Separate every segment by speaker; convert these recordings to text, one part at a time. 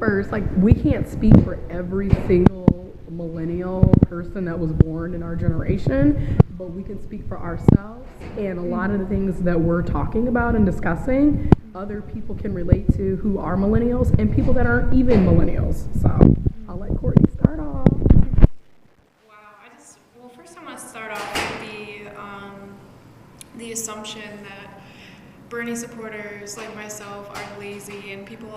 Speaker 1: first, like, we can't speak for every single millennial person that was born in our generation, but we can speak for ourselves, and a lot of the things that we're talking about and discussing, other people can relate to who are millennials and people that aren't even millennials. So I'll let Courtney start off.
Speaker 2: Well, first I want to start off with the assumption that Bernie supporters like myself are lazy, and people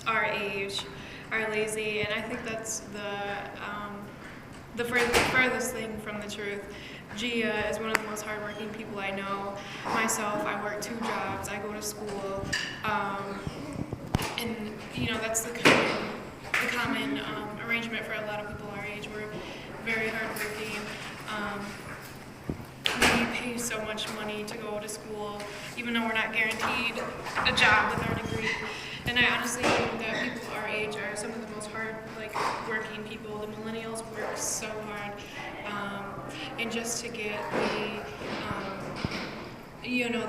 Speaker 2: our age are lazy, and I think that's the furthest thing from the truth. Gia is one of the most hardworking people I know. Myself, I work 2 jobs, I go to school, and that's the common arrangement for a lot of people our age. We're very hardworking. We pay so much money to go to school, even though we're not guaranteed a job with our degree. And I honestly think that people our age are some of the most working people. The millennials work so hard, and just to get the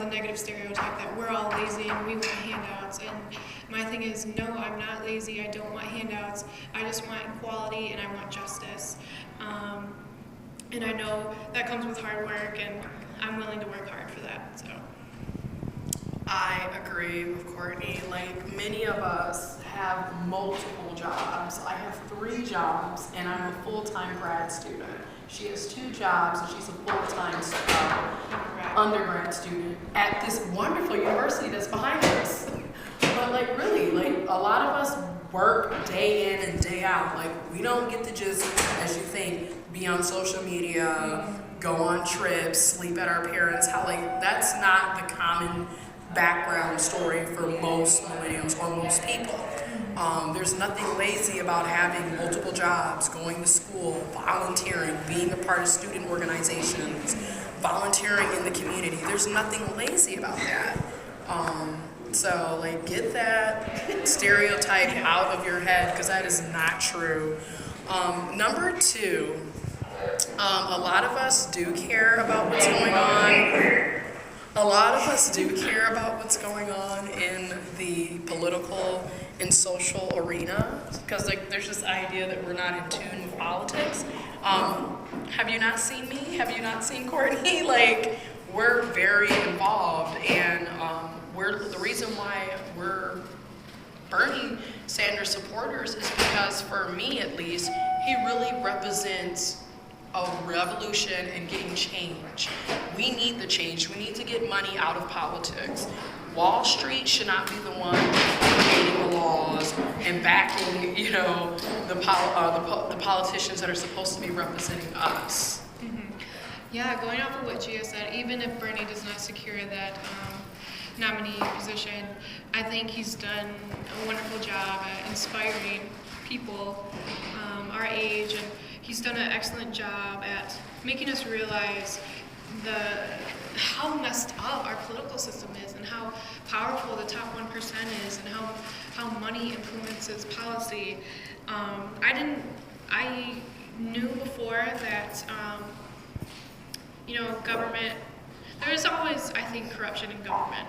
Speaker 2: negative stereotype that we're all lazy and we want handouts. And my thing is, no, I'm not lazy. I don't want handouts. I just want equality and I want justice. And I know that comes with hard work, and I'm willing to work hard for that. So
Speaker 3: I agree with Courtney. Like, many of us have multiple jobs. I have 3 jobs, and I'm a full-time grad student. She has 2 jobs, and she's a full-time undergrad student at this wonderful university that's behind us. But really, a lot of us work day in and day out. We don't get to just, as you think, be on social media, go on trips, sleep at our parents' house. That's not the common background story for most millennials or most people. There's nothing lazy about having multiple jobs, going to school, volunteering, being a part of student organizations, volunteering in the community. There's nothing lazy about that. So get that stereotype out of your head, because that is not true. Number 2, a lot of us do care about what's going on. A lot of us do care about what's going on in the political and social arena, because there's this idea that we're not in tune with politics. Have you not seen me? Have you not seen Courtney? We're very involved, and the reason why we're Bernie Sanders supporters is because, for me at least, he really represents a revolution and getting change. We need the change. We need to get money out of politics. Wall Street should not be the one creating the laws and backing, the politicians that are supposed to be representing us.
Speaker 2: Mm-hmm. Yeah, going off of what Gia said, even if Bernie does not secure that nominee position, I think he's done a wonderful job at inspiring people our age, and he's done an excellent job at making us realize how messed up our political system is, and how powerful the top 1% is, and how money influences policy. I knew before that government, there's always, I think, corruption in government,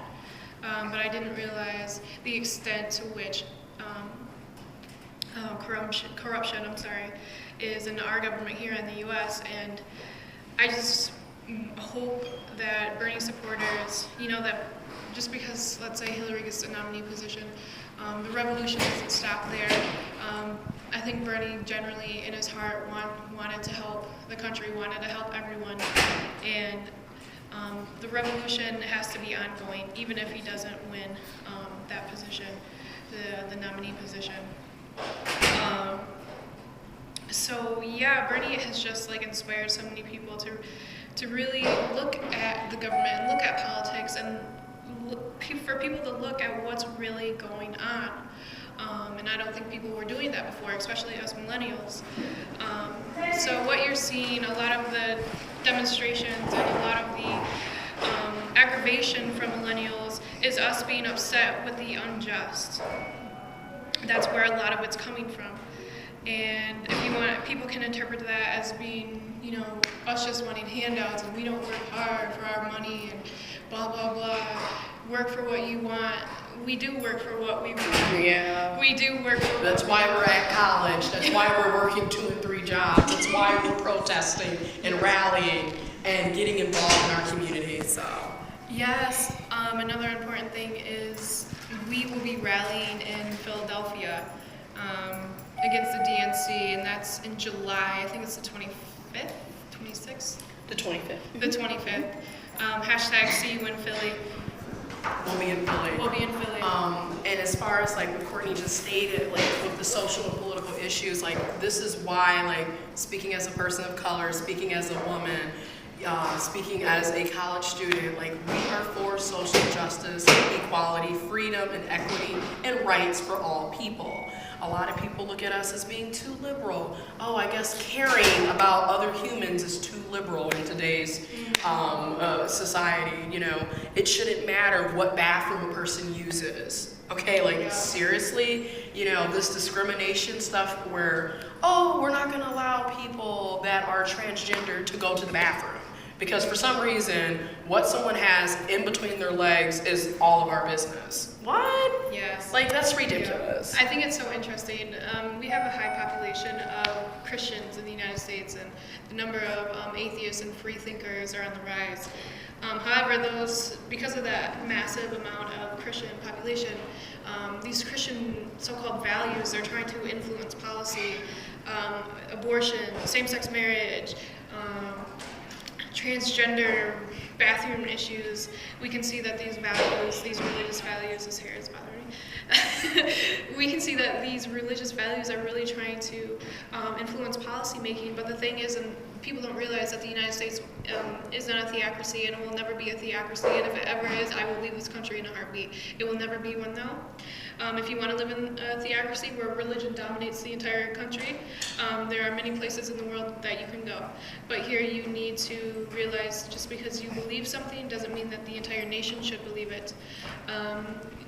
Speaker 2: but I didn't realize the extent to which corruption is in our government here in the U.S. And I just hope that Bernie supporters, that just because, let's say, Hillary gets a nominee position, the revolution doesn't stop there. I think Bernie generally in his heart wanted to help the country, wanted to help everyone, and the revolution has to be ongoing, even if he doesn't win that position, the nominee position. So yeah, Bernie has just inspired so many people to really look at the government and look at politics, and for people to look at what's really going on. And I don't think people were doing that before, especially us millennials. So what you're seeing, a lot of the demonstrations and a lot of the aggravation from millennials is us being upset with the unjust. That's where a lot of it's coming from. And if you want, people can interpret that as being, us just wanting handouts and we don't work hard for our money and blah, blah, blah. Work for what you want. we do work for what we
Speaker 3: Yeah.
Speaker 2: We do work for
Speaker 3: That's
Speaker 2: what
Speaker 3: why
Speaker 2: we
Speaker 3: we're at college. That's why we're working 2 and 3 jobs. That's why we're protesting and rallying and getting involved in our community. So.
Speaker 2: Yes. Another important thing is we will be rallying in Philadelphia against the DNC, and that's in July. I think it's the 25th, 26th?
Speaker 3: The 25th.
Speaker 2: The 25th. Hashtag see you in Philly.
Speaker 3: We'll be in Philly.
Speaker 2: We'll be in Philly.
Speaker 3: And as far as like what Courtney just stated, like with the social and political issues, like this is why, like speaking as a person of color, speaking as a woman, speaking as a college student, like we are for social justice, equality, freedom, and equity, and rights for all people. A lot of people look at us as being too liberal. Oh, I guess caring about other humans is too liberal in today's society. You know, it shouldn't matter what bathroom a person uses. Okay, like seriously, you know, this discrimination stuff where, oh, we're not gonna allow people that are transgender to go to the bathroom. Because for some reason, what someone has in between their legs is all of our business. What?
Speaker 2: Yes.
Speaker 3: Like, that's ridiculous.
Speaker 2: I think it's so interesting. We have a high population of Christians in the United States, and the number of atheists and free thinkers are on the rise. However, because of that massive amount of Christian population, these Christian so-called values are trying to influence policy, abortion, same-sex marriage, transgender bathroom issues. We can see that these values, these religious values, this hair is bothering me. We can see that these religious values are really trying to influence policy making, but the thing is, and people don't realize that the United States is not a theocracy, and it will never be a theocracy, and if it ever is, I will leave this country in a heartbeat. It will never be one, though. If you want to live in a theocracy where religion dominates the entire country, there are many places in the world that you can go. But here you need to realize just because you believe something doesn't mean that the entire nation should believe it.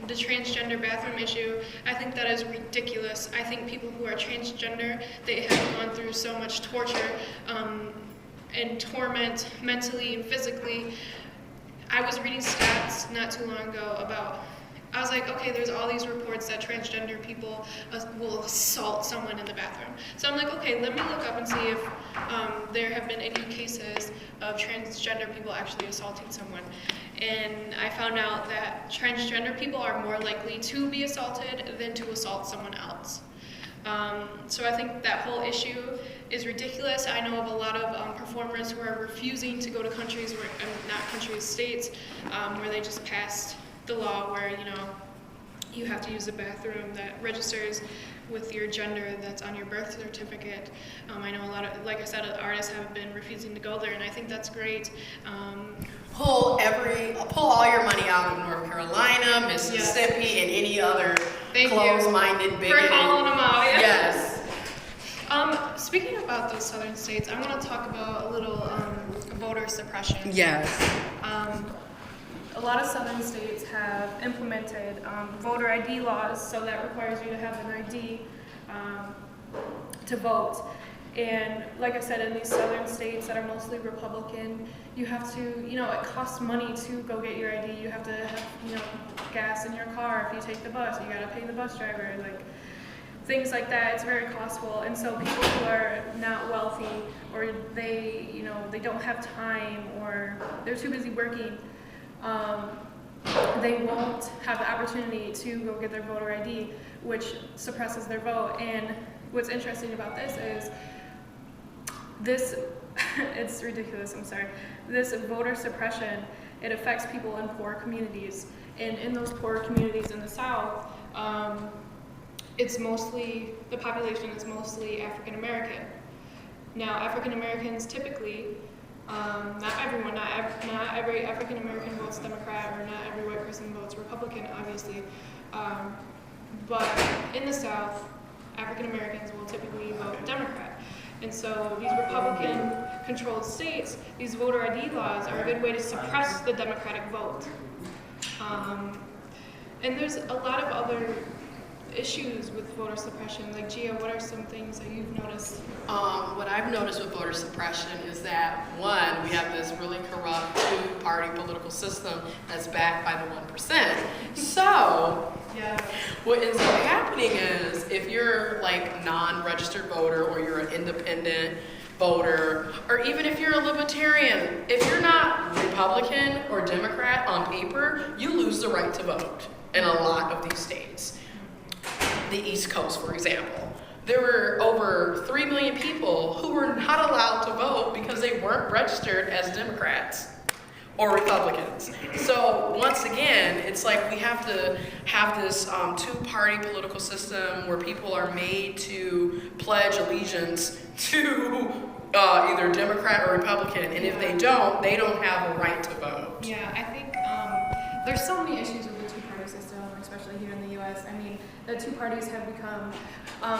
Speaker 2: The transgender bathroom issue, I think that is ridiculous. I think people who are transgender, they have gone through so much torture and torment mentally and physically. I was reading stats not too long ago about, I was like, okay, there's all these reports that transgender people will assault someone in the bathroom. So I'm like, okay, let me look up and see if there have been any cases of transgender people actually assaulting someone. And I found out that transgender people are more likely to be assaulted than to assault someone else. So I think that whole issue is ridiculous. I know of a lot of performers who are refusing to go to countries where, not countries, states, where they just passed the law where, you know, you have to use a bathroom that registers with your gender that's on your birth certificate. I know a lot of, like I said, artists have been refusing to go there, and I think that's great.
Speaker 3: Pull all your money out of North Carolina, Mississippi, yes, and any other closed-minded bigot.
Speaker 2: For calling them out, yeah.
Speaker 3: Yes.
Speaker 2: Speaking about those southern states, I want to talk about a little voter suppression.
Speaker 3: Yes.
Speaker 2: A lot of southern states have implemented voter ID laws, so that requires you to have an ID to vote. And like I said, in these southern states that are mostly Republican, you have to, you know, it costs money to go get your ID. You have to have, you know, gas in your car. If you take the bus, you gotta pay the bus driver, like things like that. It's very costful. And so people who are not wealthy, or they, you know, they don't have time, or they're too busy working, they won't have the opportunity to go get their voter ID, which suppresses their vote. And what's interesting about this is it's ridiculous, I'm sorry. This voter suppression, it affects people in poor communities. And in those poor communities in the South, it's mostly, the population is mostly African American. Now, African Americans typically, not everyone, not every African American votes Democrat, or not every white person votes Republican, obviously. But in the South, African Americans will typically vote Democrat. And so these Republican-controlled states, these voter ID laws are a good way to suppress the Democratic vote. And there's a lot of other issues with voter suppression? Like, Gia, what are some things that you've noticed?
Speaker 3: What I've noticed with voter suppression is that, one, we have this really corrupt two-party political system that's backed by the 1%. So,
Speaker 2: Yeah.
Speaker 3: what ends up happening is if you're like non-registered voter or you're an independent voter, or even if you're a libertarian, if you're not Republican or Democrat on paper, you lose the right to vote in a lot of these states. The East Coast, for example. There were over 3 million people who were not allowed to vote because they weren't registered as Democrats or Republicans. So once again, it's like we have to have this two-party political system where people are made to pledge allegiance to either Democrat or Republican, and if they don't have a right to vote.
Speaker 2: Yeah, I think there's so many issues with the two-party system, especially here in the U.S. I mean, the two parties have become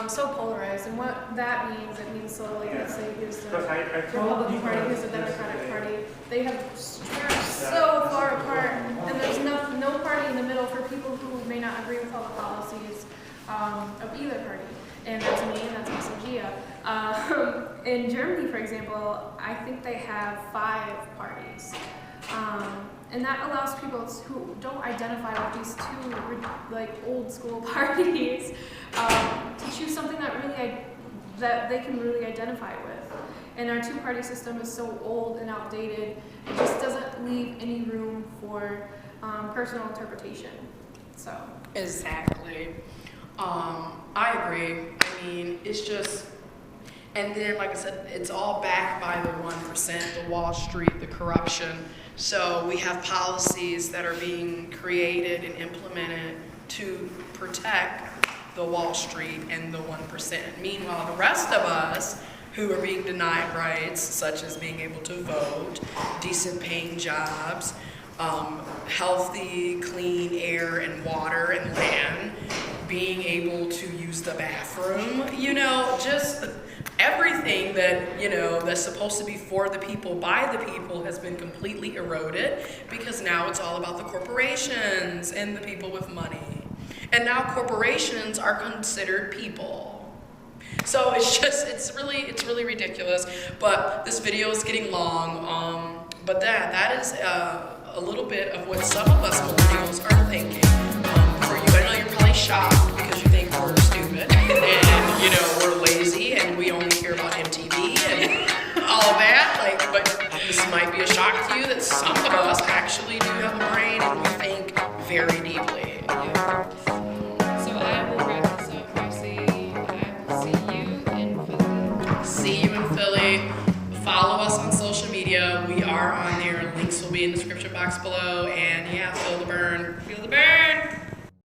Speaker 2: so polarized, and what that means, it means so, like, let's say here's the Republican Party, here's the Democratic Party. They have strayed so far apart, and there's no party in the middle for people who may not agree with all the policies of either party. And that's me, and that's also Gia. In Germany, for example, I think they have 5 parties. And that allows people who don't identify with these two like old school parties to choose something that they can really identify with. And our two-party system is so old and outdated; it just doesn't leave any room for personal interpretation. So
Speaker 3: Exactly. I agree. I mean, it's just, and then, like I said, it's all backed by the 1%, the Wall Street, the corruption. So we have policies that are being created and implemented to protect the Wall Street and the 1%. Meanwhile, the rest of us who are being denied rights, such as being able to vote, decent paying jobs, healthy, clean air and water and land, being able to use the bathroom, just everything that, that's supposed to be for the people, by the people, has been completely eroded because now it's all about the corporations and the people with money. And now corporations are considered people. So it's really ridiculous. But this video is getting long. But that is a little bit of what some of us millennials are thinking. For you, I know you're probably shocked because you think we're stupid and we're lazy and we only care about MTV and all of that. But this might be a shock to you that some of us actually do have a brain and we think very deeply.
Speaker 2: So I will wrap this up by saying I will see you in Philly.
Speaker 3: See you in Philly. Follow us on social media. We are on there. Links will be in the description box below. And yeah, feel the burn.
Speaker 2: Feel the burn.